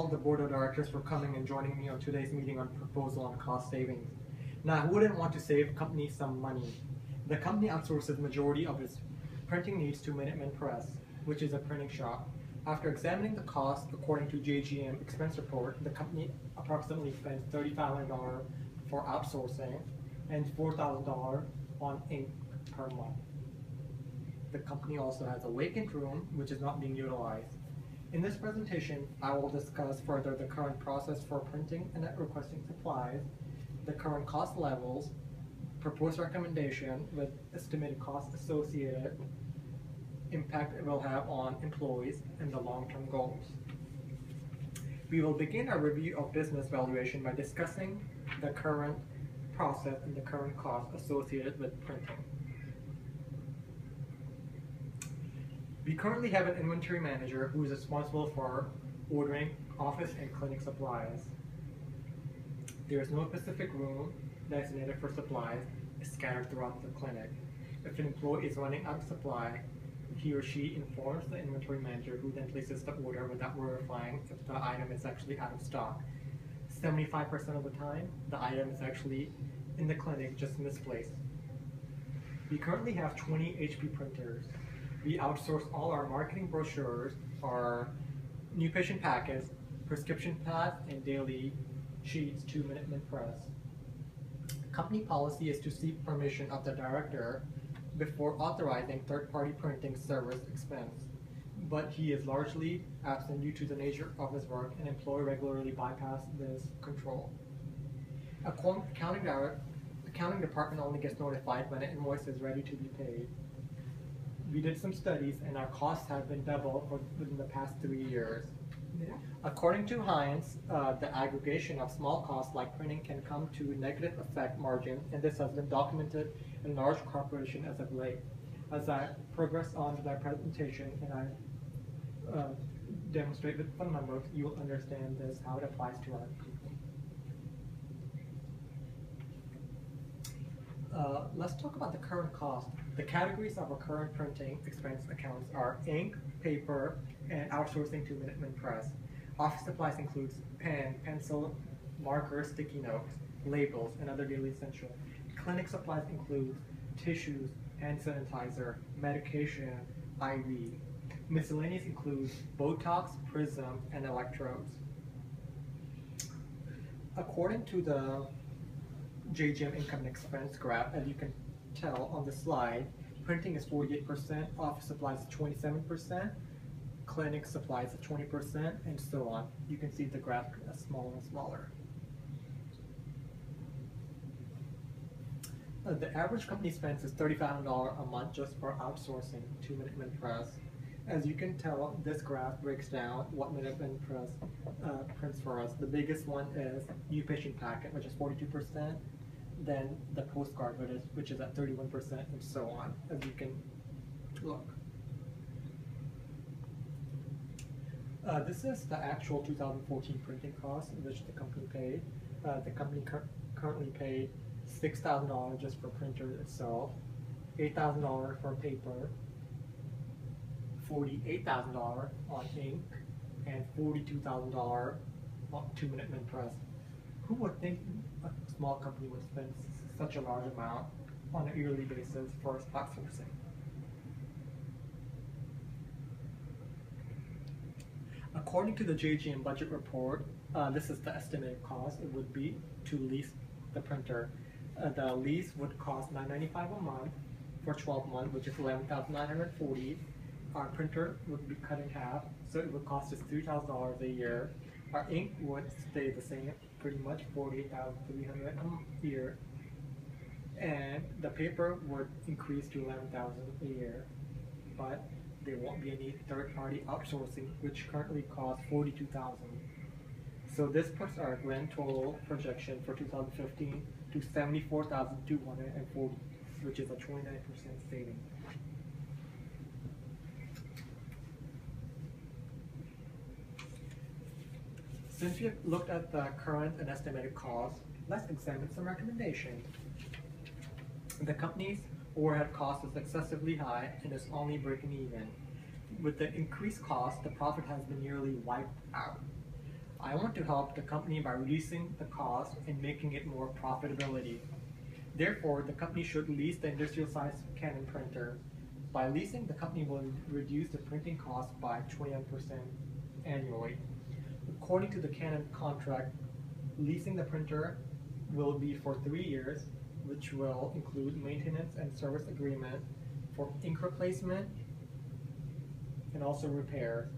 all the board of directors for coming and joining me on today's meeting on proposal on cost savings. Now, who wouldn't want to save companies some money? The company outsources the majority of its printing needs to Minuteman Press, which is a printing shop. After examining the cost according to JGM expense report, the company approximately spends $3,500 for outsourcing and $4,000 on ink per month. The company also has a vacant room which is not being utilized. In this presentation, I will discuss further the current process for printing and requesting supplies, the current cost levels, proposed recommendation with estimated costs associated, impact it will have on employees, and the long-term goals. We will begin our review of business valuation by discussing the current process and the current costs associated with printing. We currently have an inventory manager who is responsible for ordering office and clinic supplies. There is no specific room designated for supplies scattered throughout the clinic. If an employee is running out of supply, he or she informs the inventory manager, who then places the order without verifying if the item is actually out of stock. 75% of the time, the item is actually in the clinic, just misplaced. We currently have 20 HP printers. We outsource all our marketing brochures, our new patient packets, prescription pads, and daily sheets to Minuteman Press. Company policy is to seek permission of the director before authorizing third-party printing service expense, but he is largely absent due to the nature of his work, and employee regularly bypass this control. Accounting department only gets notified when an invoice is ready to be paid. We did some studies, and our costs have been double within the past 3 years. Yeah. According to Heinz, the aggregation of small costs like printing can come to negative affect margin, and this has been documented in large corporations as of late. As I progress on to my presentation and I demonstrate with some numbers, you'll understand this, how it applies to our people. Let's talk about the current cost. The categories of our current printing expense accounts are ink, paper, and outsourcing to Minuteman Press. Office supplies includes pen, pencil, markers, sticky notes, labels, and other daily essentials. Clinic supplies include tissues, hand sanitizer, medication, IV. Miscellaneous includes Botox, Prism, and electrodes. According to the JGM income and expense graph, as you can tell on the slide, printing is 48%, office supplies is 27%, clinic supplies is 20%, and so on. You can see the graph is smaller and smaller. The average company spends is $3,500 a month just for outsourcing to Minuteman Press. As you can tell, this graph breaks down what Minuteman Press prints for us. The biggest one is new patient packet, which is 42%. Then the postcard, which is at 31%, and so on, as you can look. This is the actual 2014 printing cost which the company paid. The company currently paid $6,000 just for printer itself, $8,000 for paper, $48,000 on ink, and $42,000 to Minuteman Press. Who would think a small company would spend such a large amount on a yearly basis for outsourcing? According to the JGM budget report, this is the estimated cost. It would be to lease the printer. The lease would cost $995 a month for 12 months, which is $11,940. Our printer would be cut in half, so it would cost us $3,000 a year. Our ink would stay the same, pretty much $48,300 a year, and the paper would increase to $11,000 a year, but there won't be any third-party outsourcing, which currently costs $42,000. So this puts our grand total projection for 2015 to $74,240, which is a 29% saving. Since we have looked at the current and estimated costs, let's examine some recommendations. The company's overhead cost is excessively high and is only breaking even. With the increased cost, the profit has been nearly wiped out. I want to help the company by reducing the cost and making it more profitability. Therefore, the company should lease the industrial size Canon printer. By leasing, the company will reduce the printing cost by 21% annually. According to the Canon contract, leasing the printer will be for 3 years, which will include maintenance and service agreement for ink replacement and also repairs.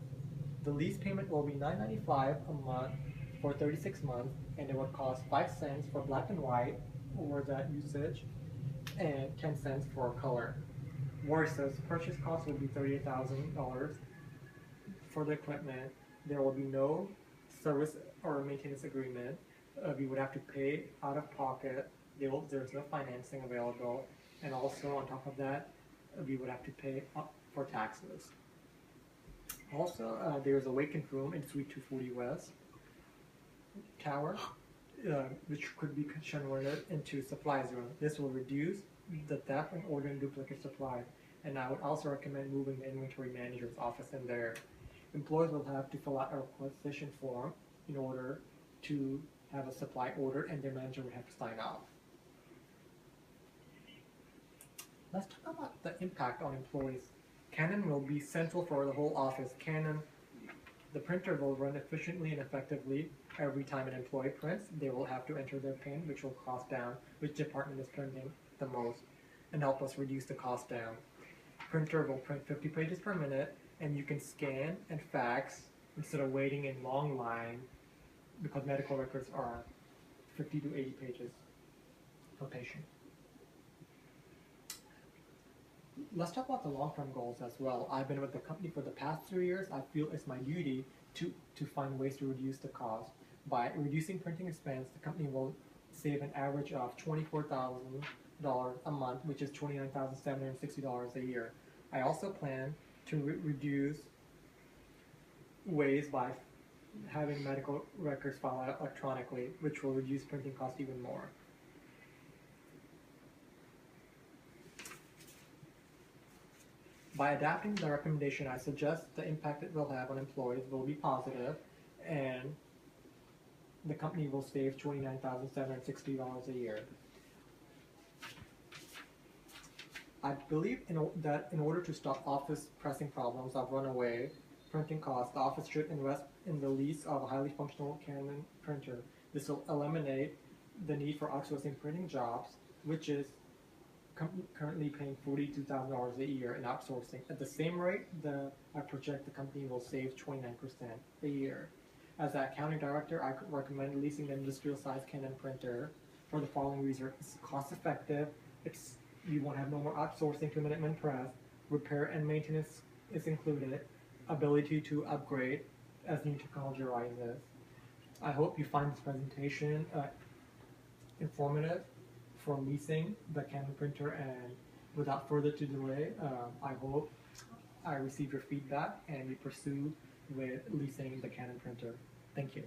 The lease payment will be $9.95 a month for 36 months, and it would cost 5 cents for black and white or that usage, and 10 cents for color. Versus purchase cost will be $38,000 for the equipment. There will be no service or maintenance agreement. We would have to pay out of pocket. There's no financing available, and also on top of that, we would have to pay for taxes. Also, there's a vacant room in Suite 240 West Tower, which could be converted into supplies room. This will reduce the theft and ordering duplicate supplies. And I would also recommend moving the inventory manager's office in there. Employees will have to fill out a requisition form in order to have a supply order, and their manager would have to sign off. Let's talk about the impact on employees. Canon will be central for the whole office. Canon, the printer will run efficiently and effectively. Every time an employee prints, they will have to enter their PIN, which will cost down which department is printing the most, and help us reduce the cost down. Printer will print 50 pages per minute, and you can scan and fax instead of waiting in long line, because medical records are 50 to 80 pages per patient. Let's talk about the long-term goals as well. I've been with the company for the past 3 years. I feel it's my duty to find ways to reduce the cost. By reducing printing expense, the company will save an average of $24,000 a month, which is $29,760 a year. I also plan to reduce waste by having medical records filed electronically, which will reduce printing costs even more. By adapting the recommendation, I suggest the impact it will have on employees will be positive, and the company will save $29,760 a year. I believe that in order to stop office pressing problems of runaway printing costs, the office should invest in the lease of a highly functional Canon printer. This will eliminate the need for outsourcing printing jobs, which is currently paying $42,000 a year in outsourcing. At the same rate, I project the company will save 29% a year. As an accounting director, I could recommend leasing an industrial size Canon printer for the following reasons. It's cost effective, you won't have no more outsourcing to Minuteman Press, repair and maintenance is included, ability to upgrade as new technology arises. I hope you find this presentation informative for leasing the Canon printer, and without further delay, I hope I receive your feedback and we pursue with leasing the Canon printer. Thank you.